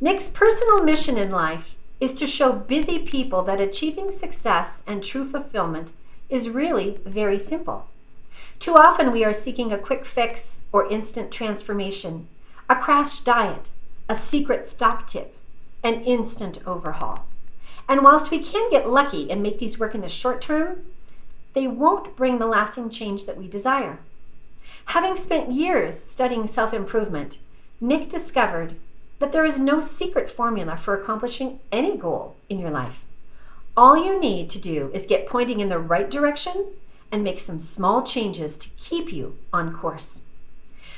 Nick's personal mission in life is to show busy people that achieving success and true fulfillment is really very simple. Too often we are seeking a quick fix or instant transformation, a crash diet, a secret stock tip, an instant overhaul. And whilst we can get lucky and make these work in the short term, they won't bring the lasting change that we desire. Having spent years studying self improvement, Nick discovered that there is no secret formula for accomplishing any goal in your life. All you need to do is get pointing in the right direction and make some small changes to keep you on course.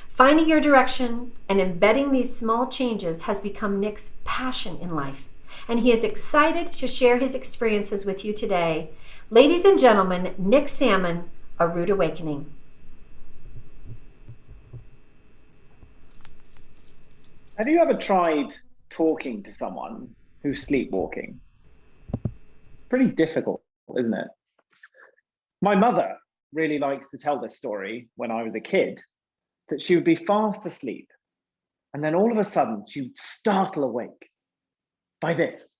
Finding your direction and embedding these small changes has become Nick's passion in life, and he is excited to share his experiences with you today. Ladies and gentlemen, Nick Salmon, A Rude Awakening. Have you ever tried talking to someone who's sleepwalking? Pretty difficult, isn't it? My mother really likes to tell this story when I was a kid, that she would be fast asleep, and then all of a sudden she would startle awake by this.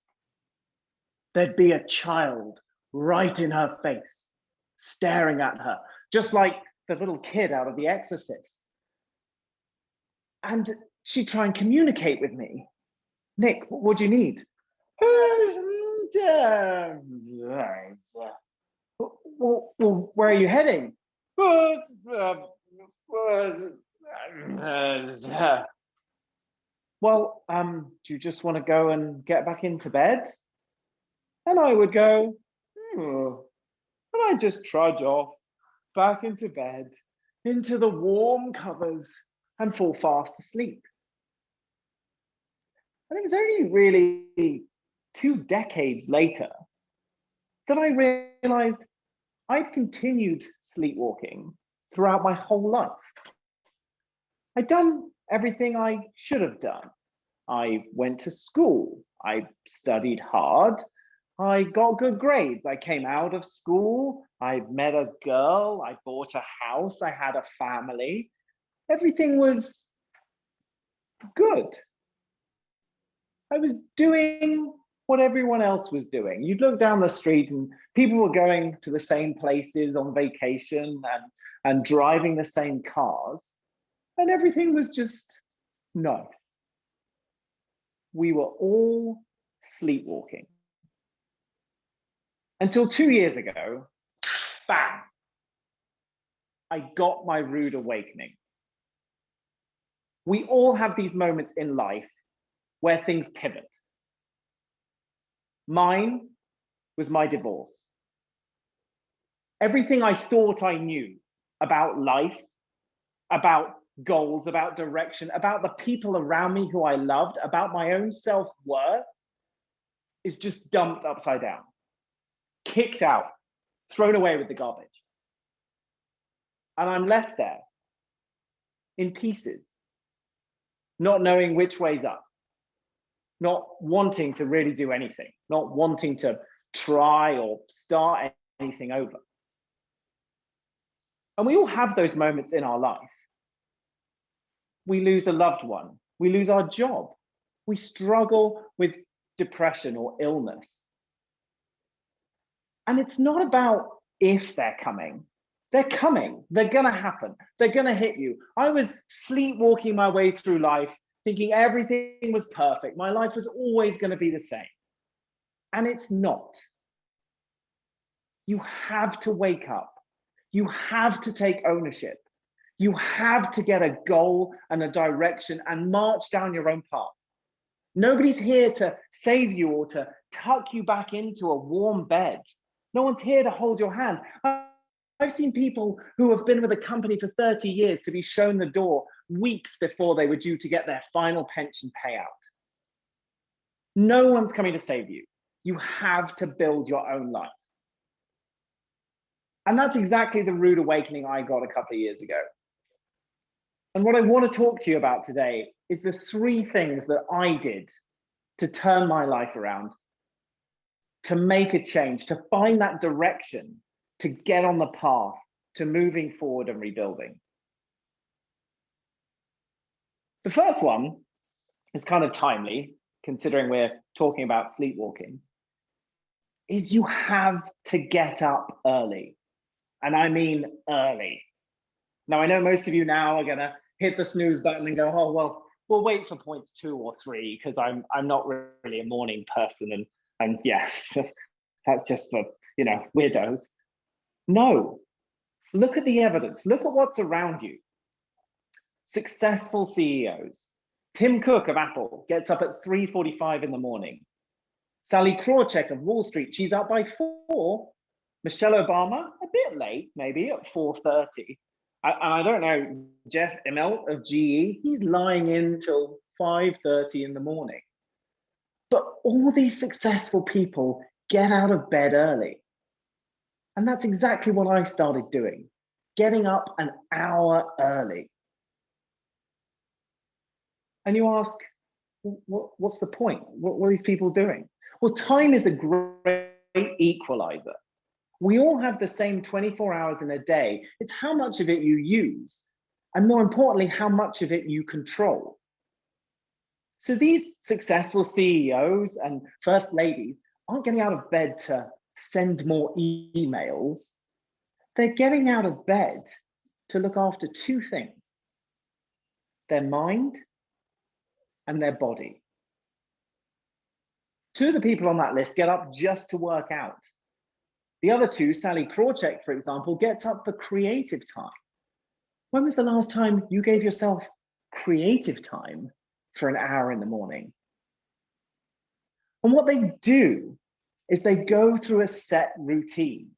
There'd be a child right in her face, staring at her, just like the little kid out of The Exorcist. And she'd try and communicate with me. Nick, what do you need? Well, where are you heading? Well, do you just want to go and get back into bed? And I would go, and I'd just trudge off back into bed, into the warm covers, and fall fast asleep. And it was only really 2 decades later that I realized I'd continued sleepwalking throughout my whole life. I'd done everything I should have done. I went to school, I studied hard, I got good grades. I came out of school, I met a girl, I bought a house, I had a family. Everything was good. I was doing what everyone else was doing. You'd look down the street and people were going to the same places on vacation and driving the same cars, and everything was just nice. We were all sleepwalking. Until 2 years ago, bang, I got my rude awakening. We all have these moments in life where things pivot. Mine was my divorce. Everything I thought I knew about life, about goals, about direction, about the people around me who I loved, about my own self-worth, is just dumped upside down, kicked out, thrown away with the garbage. And I'm left there in pieces, not knowing which way's up, not wanting to really do anything, not wanting to try or start anything over. And we all have those moments in our life. We lose a loved one, we lose our job, we struggle with depression or illness. And it's not about if they're coming. They're coming, they're gonna happen, they're gonna hit you. I was sleepwalking my way through life, thinking everything was perfect. My life was always gonna be the same. And it's not. You have to wake up. You have to take ownership. You have to get a goal and a direction and march down your own path. Nobody's here to save you or to tuck you back into a warm bed. No one's here to hold your hand. I've seen people who have been with a company for 30 years to be shown the door weeks before they were due to get their final pension payout. No one's coming to save you. You have to build your own life. And that's exactly the rude awakening I got a couple of years ago. And what I want to talk to you about today is the 3 things that I did to turn my life around, to make a change, to find that direction, to get on the path to moving forward and rebuilding. The first one is kind of timely considering we're talking about sleepwalking, is you have to get up early. And I mean early. Now, I know most of you now are going to hit the snooze button and go, oh, well, we'll wait for points 2 or 3 because I'm not really a morning person. And yes, that's just for, weirdos. No, look at the evidence. Look at what's around you. Successful CEOs. Tim Cook of Apple gets up at 3:45 in the morning. Sally Krawcheck of Wall Street, she's up by 4. Michelle Obama, a bit late, maybe at 4:30. I don't know, Jeff Immelt of GE, he's lying in till 5:30 in the morning. But all these successful people get out of bed early. And that's exactly what I started doing, getting up an hour early. And you ask, what's the point? What are these people doing? Well, time is a great equalizer. We all have the same 24 hours in a day. It's how much of it you use, and more importantly, how much of it you control. So these successful CEOs and first ladies aren't getting out of bed to send more emails. They're getting out of bed to look after 2 things: their mind and their body. 2 of the people on that list get up just to work out. The other 2, Sally Krawcheck, for example, gets up for creative time. When was the last time you gave yourself creative time for an hour in the morning? And what they do is they go through a set routine.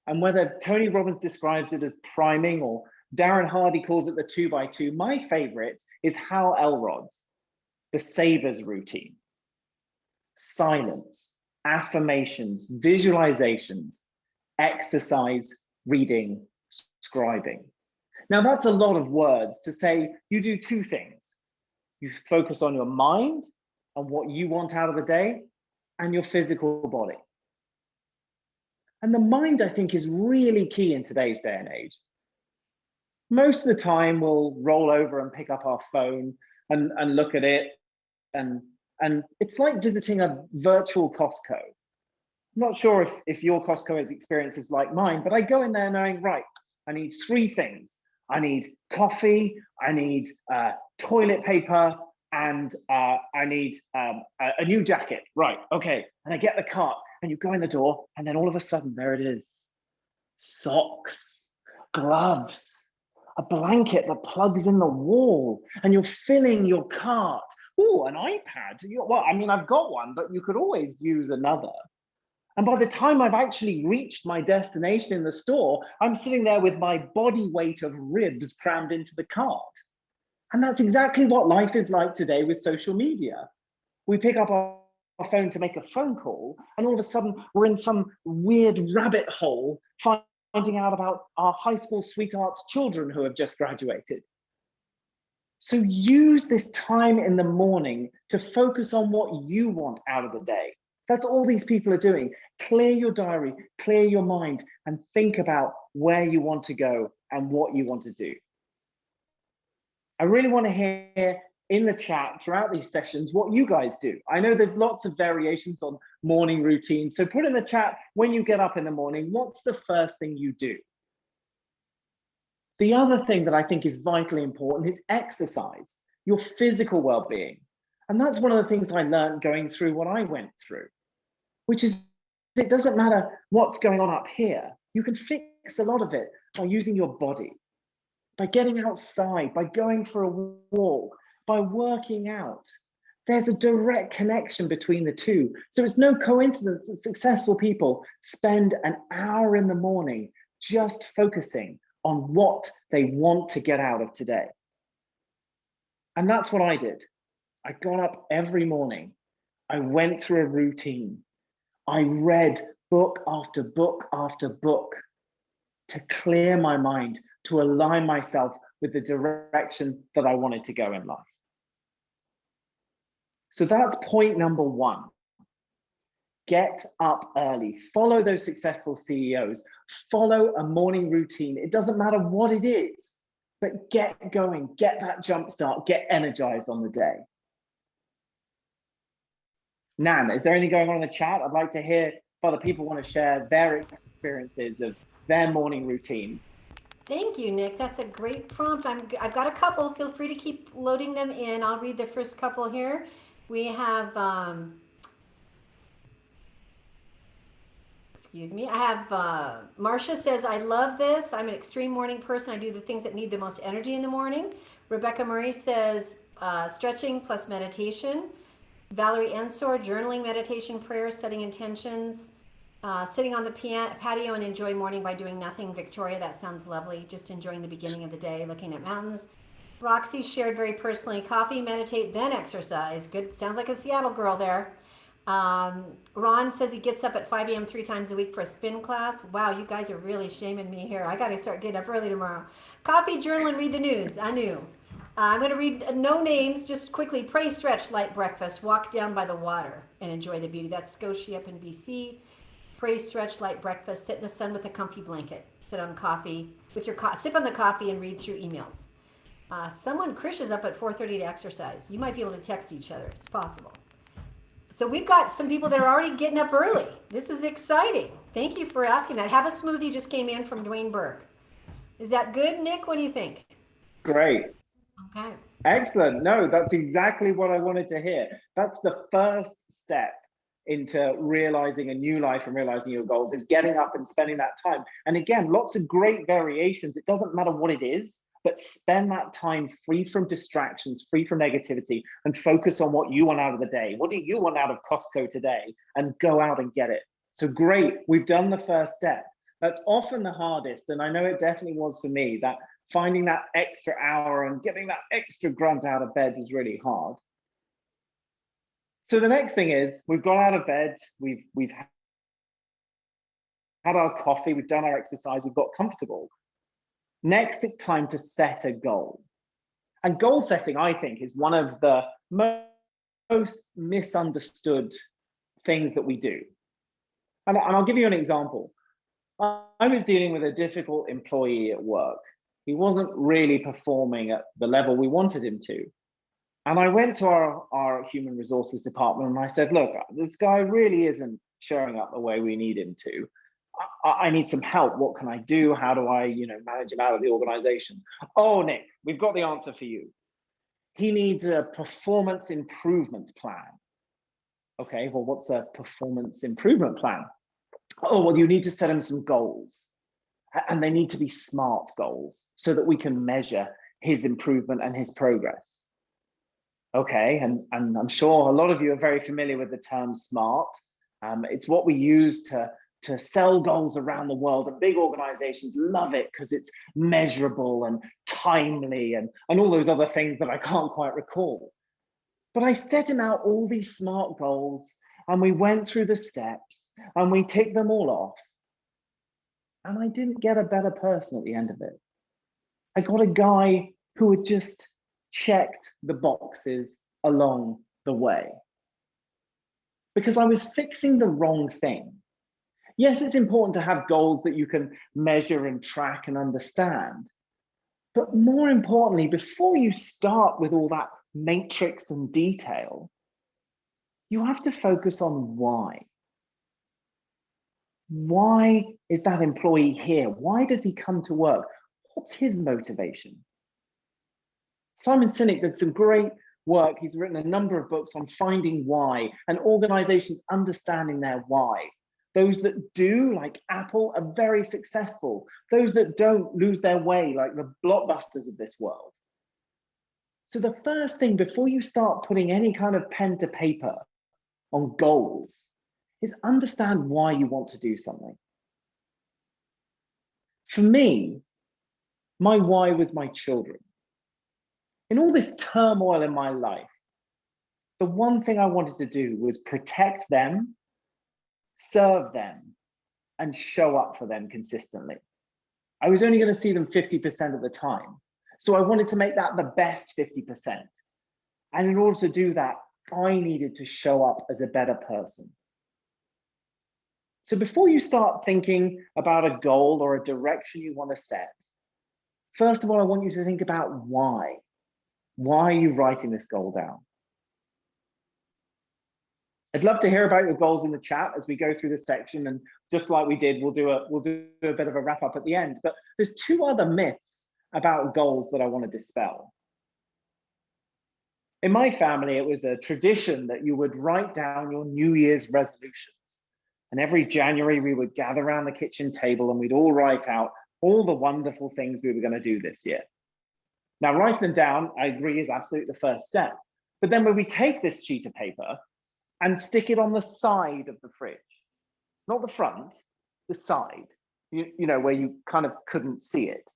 And whether Tony Robbins describes it as priming or Darren Hardy calls it the 2x2, my favorite is Hal Elrod's, the Savers routine. Silence, affirmations, visualizations, exercise, reading, scribing. Now that's a lot of words to say you do 2 things. You focus on your mind and what you want out of the day and your physical body. And the mind, I think, is really key in today's day and age. Most of the time we'll roll over and pick up our phone and look at it, and it's like visiting a virtual Costco. I'm not sure if your Costco experience is like mine, but I go in there knowing, right, I need 3 things. I need coffee, I need toilet paper, and I need a new jacket. Right, okay. And I get the cart, and you go in the door, and then all of a sudden, there it is. Socks, gloves, a blanket that plugs in the wall, and you're filling your cart. Oh, an iPad. Well, I mean, I've got one, but you could always use another. And by the time I've actually reached my destination in the store, I'm sitting there with my body weight of ribs crammed into the cart. And that's exactly what life is like today with social media. We pick up our phone to make a phone call, and all of a sudden we're in some weird rabbit hole finding out about our high school sweethearts' children who have just graduated. So use this time in the morning to focus on what you want out of the day. That's all these people are doing. Clear your diary, clear your mind, and think about where you want to go and what you want to do. I really want to hear in the chat throughout these sessions what you guys do. I know there's lots of variations on morning routines, so put in the chat when you get up in the morning, what's the first thing you do? The other thing that I think is vitally important is exercise, your physical well-being. And that's one of the things I learned going through what I went through, which is it doesn't matter what's going on up here. You can fix a lot of it by using your body, by getting outside, by going for a walk, by working out. There's a direct connection between the 2. So it's no coincidence that successful people spend an hour in the morning just focusing on what they want to get out of today. And that's what I did. I got up every morning. I went through a routine. I read book after book after book to clear my mind, to align myself with the direction that I wanted to go in life. So that's point number 1. Get up early. Follow those successful CEOs. Follow a morning routine. It doesn't matter what it is, but get going, get that jump start, get energized on the day. Nan, is there anything going on in the chat? I'd like to hear if other people want to share their experiences of their morning routines. Thank you, Nick. That's a great prompt. I've got a couple. Feel free to keep loading them in. I'll read the first couple here. We have, excuse me, I have Marcia says, I love this. I'm an extreme morning person. I do the things that need the most energy in the morning. Rebecca Murray says, stretching plus meditation. Valerie Ensor, journaling, meditation, prayers, setting intentions. Sitting on the patio and enjoy morning by doing nothing. Victoria, that sounds lovely. Just enjoying the beginning of the day, looking at mountains. Roxy shared very personally, coffee, meditate, then exercise. Good, sounds like a Seattle girl there. Ron says he gets up at 5 a.m. 3 times a week for a spin class. Wow, you guys are really shaming me here. I got to start getting up early tomorrow. Coffee, journal, and read the news. I knew. I'm going to read no names, just quickly. Pray, stretch, light breakfast, walk down by the water, and enjoy the beauty. That's Scotia up in BC. Pray, stretch, light breakfast, sit in the sun with a comfy blanket, sit on coffee with your sip on the coffee and read through emails. Krish is up at 4:30 to exercise. You might be able to text each other. It's possible. So we've got some people that are already getting up early. This is exciting. Thank you for asking that. Have a smoothie just came in from Dwayne Burke. Is that good, Nick? What do you think? Great. Okay. Excellent. No, that's exactly what I wanted to hear. That's the first step into realizing a new life and realizing your goals, is getting up and spending that time. And again, lots of great variations. It doesn't matter what it is, but spend that time free from distractions, free from negativity, and focus on what you want out of the day. What do you want out of Costco today? And go out and get it. So great, we've done the first step. That's often the hardest. And I know it definitely was for me, that finding that extra hour and getting that extra grunt out of bed was really hard. So the next thing is, we've got out of bed, we've had our coffee, we've done our exercise, we've got comfortable. Next, it's time to set a goal. And goal setting, I think, is one of the most misunderstood things that we do. And I'll give you an example. I was dealing with a difficult employee at work. He wasn't really performing at the level we wanted him to. And I went to our human resources department and I said, look, this guy really isn't showing up the way we need him to. I need some help. What can I do? How do I, manage him out of the organization? Oh, Nick, we've got the answer for you. He needs a performance improvement plan. Okay, well, what's a performance improvement plan? Oh, well, you need to set him some goals. And they need to be SMART goals so that we can measure his improvement and his progress. Okay, and I'm sure a lot of you are very familiar with the term SMART. It's what we use to sell goals around the world, and big organizations love it because it's measurable and timely and all those other things that I can't quite recall. But I set him out all these SMART goals and we went through the steps and we ticked them all off. And I didn't get a better person at the end of it. I got a guy who had just checked the boxes along the way because I was fixing the wrong thing. Yes, it's important to have goals that you can measure and track and understand. But more importantly, before you start with all that matrix and detail, you have to focus on why. Why is that employee here? Why does he come to work? What's his motivation? Simon Sinek did some great work. He's written a number of books on finding why and organizations understanding their why. Those that do, like Apple, are very successful. Those that don't lose their way, like the blockbusters of this world. So the first thing, before you start putting any kind of pen to paper on goals, is understand why you want to do something. For me, my why was my children. In all this turmoil in my life, the one thing I wanted to do was protect them, serve them, and show up for them consistently. I was only going to see them 50% of the time. So I wanted to make that the best 50%. And in order to do that, I needed to show up as a better person. So before you start thinking about a goal or a direction you want to set, first of all, I want you to think about why. Why are you writing this goal down? I'd love to hear about your goals in the chat as we go through this section, and just like we did, we'll do a bit of a wrap up at the end. But there's two other myths about goals that I want to dispel. In my family, it was a tradition that you would write down your New Year's resolutions. And every January, we would gather around the kitchen table and we'd all write out all the wonderful things we were going to do this year. Now, writing them down, I agree, is absolutely the first step. But then when we take this sheet of paper and stick it on the side of the fridge, not the front, the side, you know, where you kind of couldn't see it.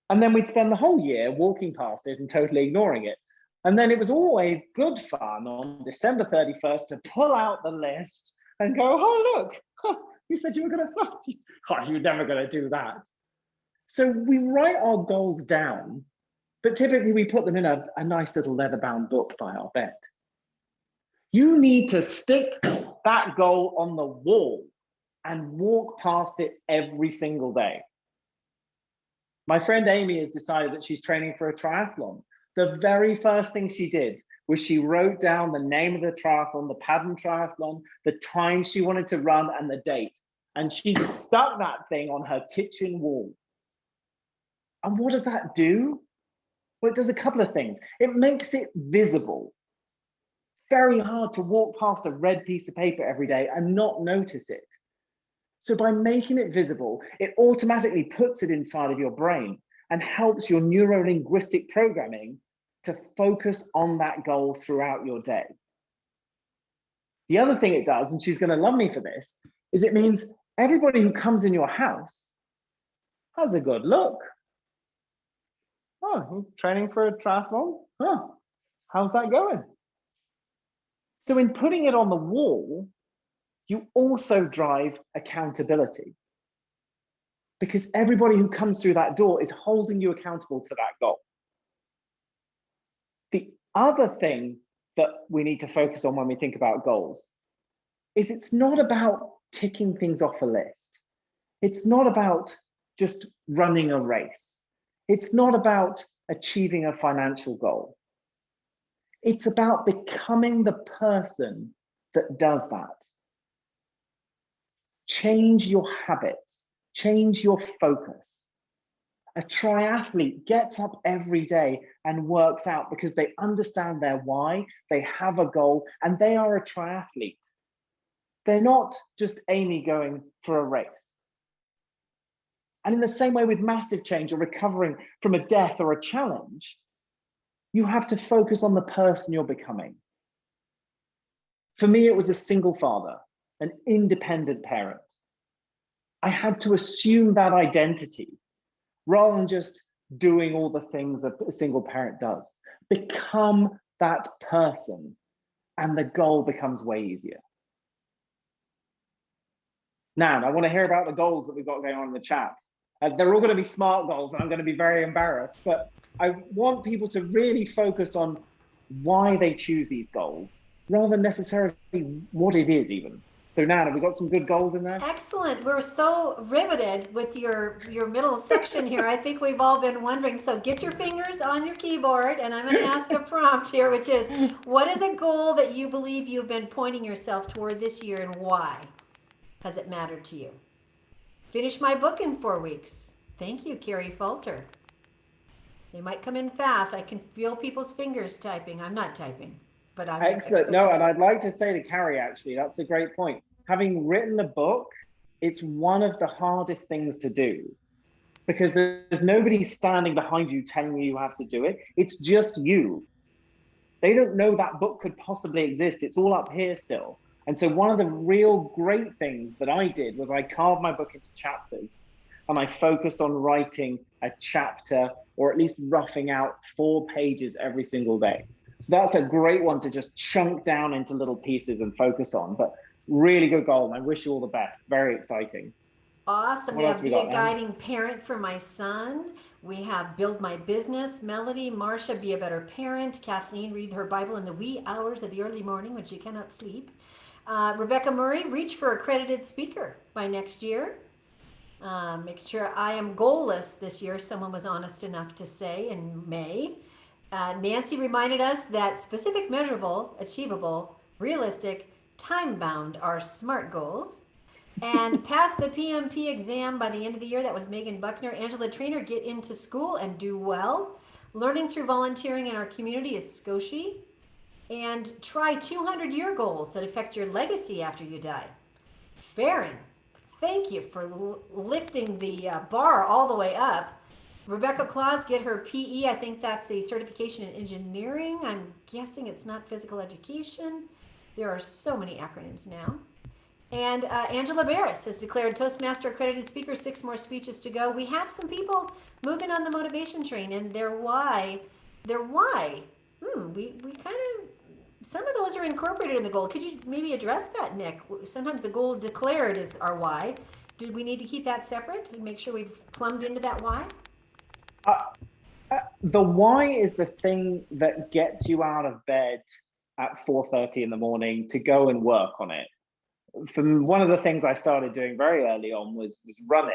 And then we'd spend the whole year walking past it and totally ignoring it. And then it was always good fun on December 31st to pull out the list and go, oh, look, huh, you said you were going to, oh, you're never going to do that. So we write our goals down, but typically we put them in a nice little leather-bound book by our bed. You need to stick that goal on the wall and walk past it every single day. My friend Amy has decided that she's training for a triathlon. The very first thing she did was she wrote down the name of the triathlon, the Padden Triathlon, the time she wanted to run, and the date. And she stuck that thing on her kitchen wall. And what does that do? Well, it does a couple of things. It makes it visible. It's very hard to walk past a red piece of paper every day and not notice it. So by making it visible, it automatically puts it inside of your brain and helps your neuro-linguistic programming to focus on that goal throughout your day. The other thing it does, and she's going to love me for this, is it means everybody who comes in your house has a good look. Oh, you're training for a triathlon? Huh, how's that going? So in putting it on the wall, you also drive accountability, because everybody who comes through that door is holding you accountable to that goal. The other thing that we need to focus on when we think about goals is it's not about ticking things off a list. It's not about just running a race. It's not about achieving a financial goal. It's about becoming the person that does that. Change your habits. Change your focus. A triathlete gets up every day and works out because they understand their why, they have a goal, and they are a triathlete. They're not just Amy going for a race. And in the same way with massive change or recovering from a death or a challenge, you have to focus on the person you're becoming. For me, it was a single father, an independent parent. I had to assume that identity rather than just doing all the things that a single parent does. Become that person, and the goal becomes way easier. Now, I want to hear about the goals that we've got going on in the chat. They're all going to be SMART goals, and I'm going to be very embarrassed, but I want people to really focus on why they choose these goals, rather than necessarily what it is even. So Nan, have we got some good goals in there? Excellent. We're so riveted with your middle section here. I think we've all been wondering. So get your fingers on your keyboard, and I'm going to ask a prompt here, which is, what is a goal that you believe you've been pointing yourself toward this year, and why has it mattered to you? Finish my book in 4 weeks. Thank you, Carrie Falter. They might come in fast. I can feel people's fingers typing. I'm not typing. But I'm excellent. No, and I'd like to say to Carrie, actually, that's a great point. Having written a book, it's one of the hardest things to do, because there's nobody standing behind you telling you have to do it. It's just you. They don't know that book could possibly exist. It's all up here still. And so one of the real great things that I did was I carved my book into chapters, and I focused on writing a chapter, or at least roughing out 4 pages every single day. So that's a great one to just chunk down into little pieces and focus on. But really good goal. I wish you all the best. Very exciting. Awesome. We have Be a Guiding Parent for My Son. We have Build My Business. Melody, Marcia, Be a Better Parent. Kathleen, Read her Bible in the wee hours of the early morning when she cannot sleep. Rebecca Murray, Reach for Accredited Speaker by next year. Make sure I am goalless this year, someone was honest enough to say in May. Nancy reminded us that specific, measurable, achievable, realistic, time bound are SMART goals. And pass the PMP exam by the end of the year. That was Megan Buckner. Angela Trainer, get into school and do well. Learning through volunteering in our community is Scoshi. And try 200-year goals that affect your legacy after you die. Farron, thank you for lifting the bar all the way up. Rebecca Claus, get her PE. I think that's a certification in engineering. I'm guessing it's not physical education. There are so many acronyms now. And Angela Barris has declared Toastmaster accredited speaker, 6 more speeches to go. We have some people moving on the motivation train, and their why, we kind of, some of those are incorporated in the goal. Could you maybe address that, Nick? Sometimes the goal declared is our why. Do we need to keep that separate and make sure we've plumbed into that why? Uh, the why is the thing that gets you out of bed at 4:30 in the morning to go and work on it. From one of the things I started doing very early on was running,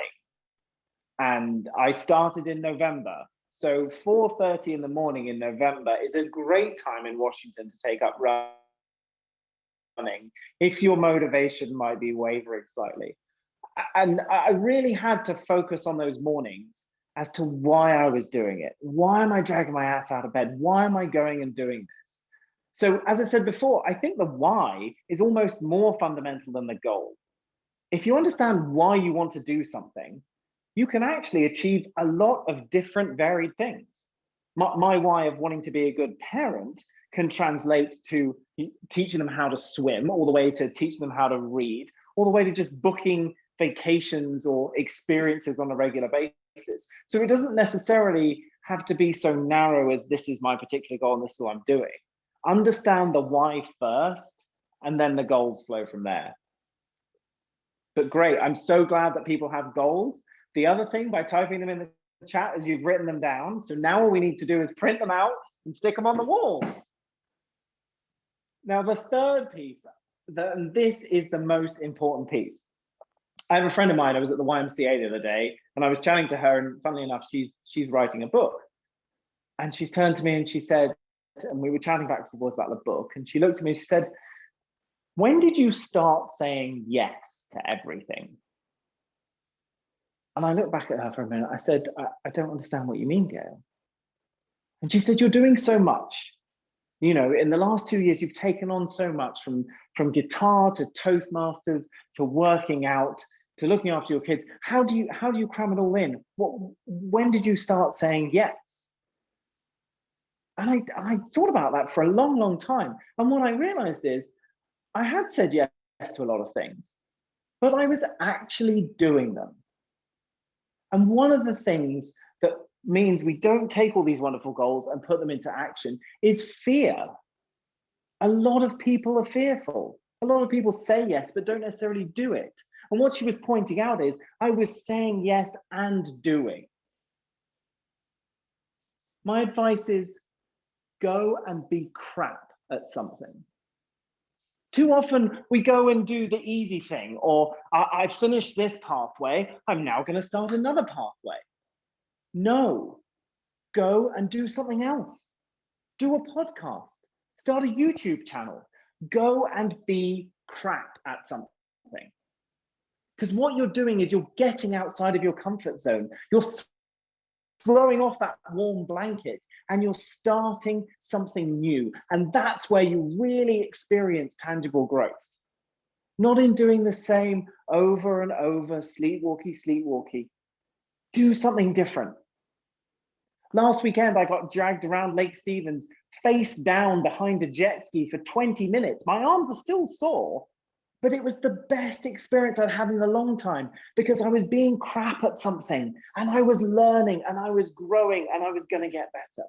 and I started in November. So 4:30 in the morning in November is a great time in Washington to take up running if your motivation might be wavering slightly. And I really had to focus on those mornings as to why I was doing it. Why am I dragging my ass out of bed? Why am I going and doing this? So as I said before, I think the why is almost more fundamental than the goal. If you understand why you want to do something, you can actually achieve a lot of different varied things. My why of wanting to be a good parent can translate to teaching them how to swim, all the way to teaching them how to read, all the way to just booking vacations or experiences on a regular basis. So it doesn't necessarily have to be so narrow as this is my particular goal and this is what I'm doing. Understand the why first, and then the goals flow from there. But great, I'm so glad that people have goals. The other thing, by typing them in the chat, is you've written them down. So now all we need to do is print them out and stick them on the wall. Now, the third piece, this is the most important piece. I have a friend of mine, I was at the YMCA the other day, and I was chatting to her, and funnily enough, she's writing a book. And she turned to me and she said, and we were chatting back and forth about the book, and she looked at me and she said, when did you start saying yes to everything? And I looked back at her for a minute. I said, I don't understand what you mean, Gail. And she said, you're doing so much. You know, in the last 2 years, you've taken on so much, from guitar to Toastmasters to working out to looking after your kids. How do you cram it all in? When did you start saying yes? And I thought about that for a long, long time. And what I realized is I had said yes to a lot of things, but I was actually doing them. And one of the things that means we don't take all these wonderful goals and put them into action is fear. A lot of people are fearful. A lot of people say yes, but don't necessarily do it. And what she was pointing out is I was saying yes and doing. My advice is go and be crap at something. Too often we go and do the easy thing, or I finished this pathway, I'm now going to start another pathway. No, go and do something else. Do a podcast, start a YouTube channel, go and be crap at something. Because what you're doing is you're getting outside of your comfort zone. You're throwing off that warm blanket and you're starting something new. And that's where you really experience tangible growth. Not in doing the same over and over, sleepwalky. Do something different. Last weekend, I got dragged around Lake Stevens, face down behind a jet ski for 20 minutes. My arms are still sore, but it was the best experience I'd had in a long time because I was being crap at something and I was learning and I was growing and I was going to get better.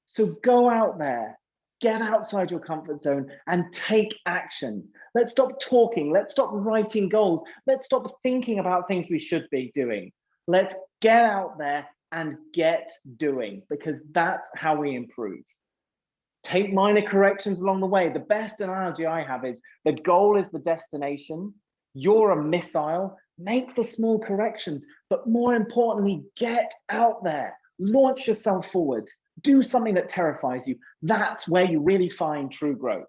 So go out there, get outside your comfort zone and take action. Let's stop talking. Let's stop writing goals. Let's stop thinking about things we should be doing. Let's get out there and get doing, because that's how we improve. Take minor corrections along the way. The best analogy I have is the goal is the destination. You're a missile. Make the small corrections, but more importantly, get out there. Launch yourself forward. Do something that terrifies you. That's where you really find true growth.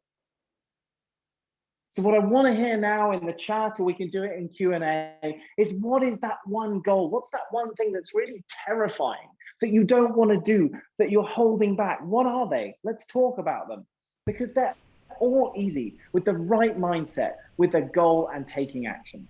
So what I want to hear now in the chat, or we can do it in Q&A, is what is that one goal? What's that one thing that's really terrifying that you don't want to do, that you're holding back? What are they? Let's talk about them, because they're all easy with the right mindset, with a goal and taking action.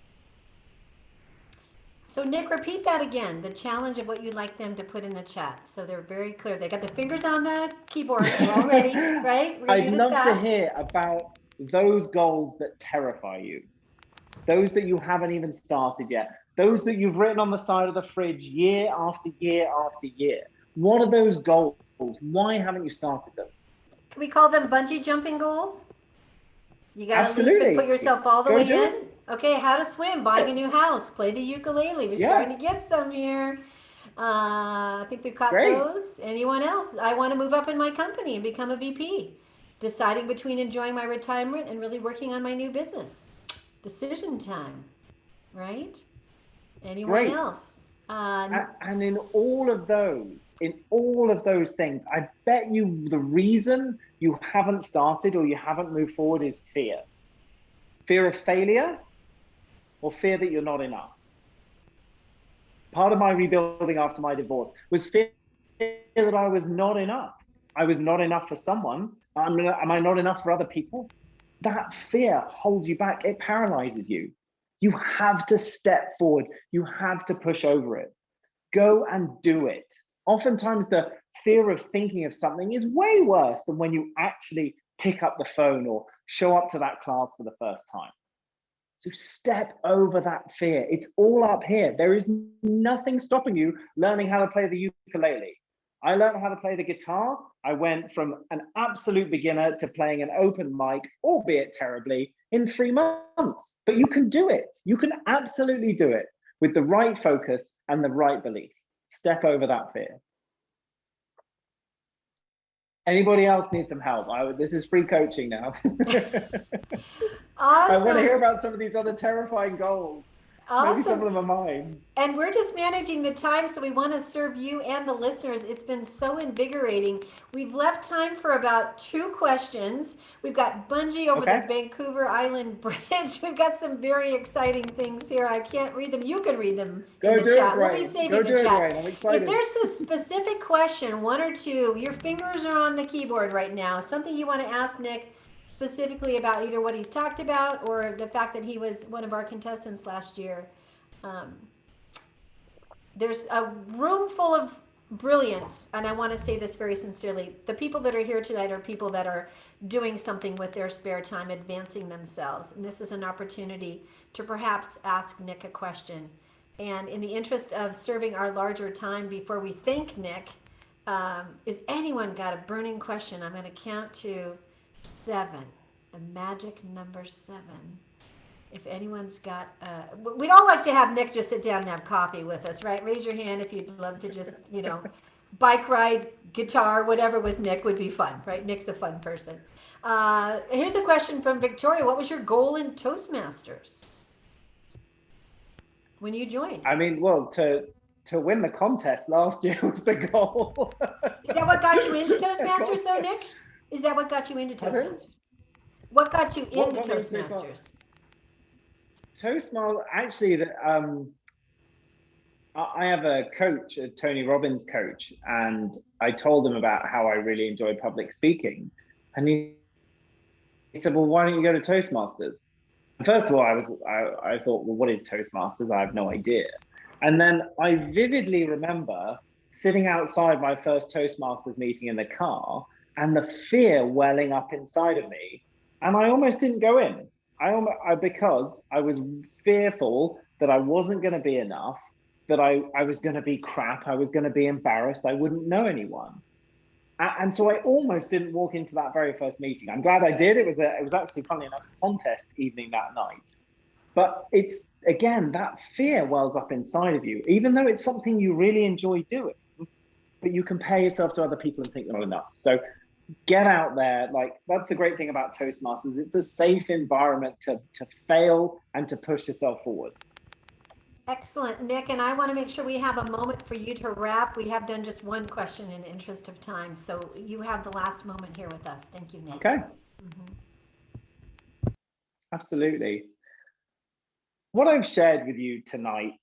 So Nick, repeat that again, the challenge of what you'd like them to put in the chat. So they're very clear. They got their fingers on the keyboard. We're all ready, right? We're gonna I'd do this love to fast. hear about those goals that terrify you, those that you haven't even started yet, those that you've written on the side of the fridge year after year after year. What are those goals? Why haven't you started them? Can we call them bungee jumping goals? You gotta leap and put Absolutely. yourself all the Go way do in. it. Okay, how to swim, buying a new house, play the ukulele. We're Yeah, starting to get some here. I think we've caught great, those. Anyone else? I want to move up in my company and become a VP. Deciding between enjoying my retirement and really working on my new business. Decision time, right? Anyone great. else? And in all of those things, I bet you the reason you haven't started or you haven't moved forward is fear. Fear of failure or fear that you're not enough. Part of my rebuilding after my divorce was fear that I was not enough. I was not enough for someone. Am I not enough for other people? That fear holds you back. It paralyzes you. You have to step forward. You have to push over it. Go and do it. Oftentimes, the fear of thinking of something is way worse than when you actually pick up the phone or show up to that class for the first time. So step over that fear. It's all up here. There is nothing stopping you learning how to play the ukulele. I learned how to play the guitar. I went from an absolute beginner to playing an open mic, albeit terribly, in 3 months. But you can do it. You can absolutely do it with the right focus and the right belief. Step over that fear. Anybody else need some help? This is free coaching now. I want to hear Awesome. about some of these other terrifying goals. Maybe some of Awesome. them are mine. And we're just managing the time, so we want to serve you and the listeners. It's been so invigorating. We've left time for about 2 questions. We've got bungee over the Okay. Vancouver Island Bridge. We've got some very exciting things here. I can't read them. You can read them in Go the do it, chat. We'll be Dwayne. Go saving the do it, chat. Dwayne. I'm If excited. there's a specific question, 1 or 2, your fingers are on the keyboard right now, something you want to ask Nick specifically about either what he's talked about or the fact that he was one of our contestants last year. Um, there's a room full of brilliance, and I want to say this very sincerely. The people that are here tonight are people that are doing something with their spare time, advancing themselves. And this is an opportunity to perhaps ask Nick a question. And in the interest of serving our larger time before we thank Nick, is anyone got a burning question? I'm going to count to 7, the magic number 7. If anyone's got, we'd all like to have Nick just sit down and have coffee with us, right? Raise your hand if you'd love to just, bike ride, guitar, whatever with Nick would be fun, right? Nick's a fun person. Here's a question from Victoria. What was your goal in Toastmasters when you joined? I mean, well, to win the contest last year was the goal. Is that what got you into Toastmasters, though, Nick? Is that what got you into Toastmasters? What got you into Toastmasters? Toastmasters, actually, I have a coach, a Tony Robbins coach, and I told him about how I really enjoy public speaking. And he said, well, why don't you go to Toastmasters? First of all, I thought, well, what is Toastmasters? I have no idea. And then I vividly remember sitting outside my first Toastmasters meeting in the car and the fear welling up inside of me. And I almost didn't go in. Because I was fearful that I wasn't going to be enough, that I was going to be crap, I was going to be embarrassed, I wouldn't know anyone. And so I almost didn't walk into that very first meeting. I'm glad I did. It was actually, funny enough, a contest evening that night. But it's, again, that fear wells up inside of you, even though it's something you really enjoy doing, but you compare yourself to other people and think they're not enough. So get out there. Like, that's the great thing about Toastmasters. It's a safe environment to fail and to push yourself forward. Excellent, Nick, and I want to make sure we have a moment for you to wrap. We have done just 1 question in the interest of time, so you have the last moment here with us. Thank you, Nick. Okay. Absolutely. What I've shared with you tonight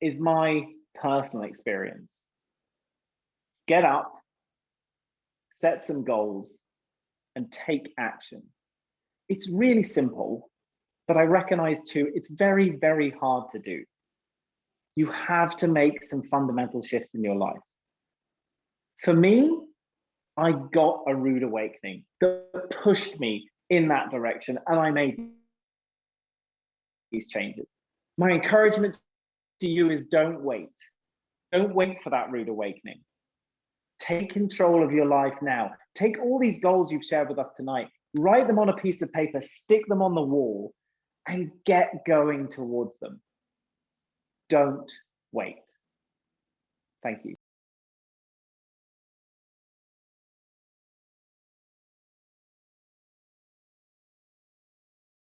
is my personal experience. Get up, set some goals, and take action. It's really simple, but I recognize too, it's very, very hard to do. You have to make some fundamental shifts in your life. For me, I got a rude awakening that pushed me in that direction, and I made these changes. My encouragement to you is don't wait. Don't wait for that rude awakening. Take control of your life now. Take all these goals you've shared with us tonight, write them on a piece of paper, stick them on the wall, and get going towards them. Don't wait. Thank you.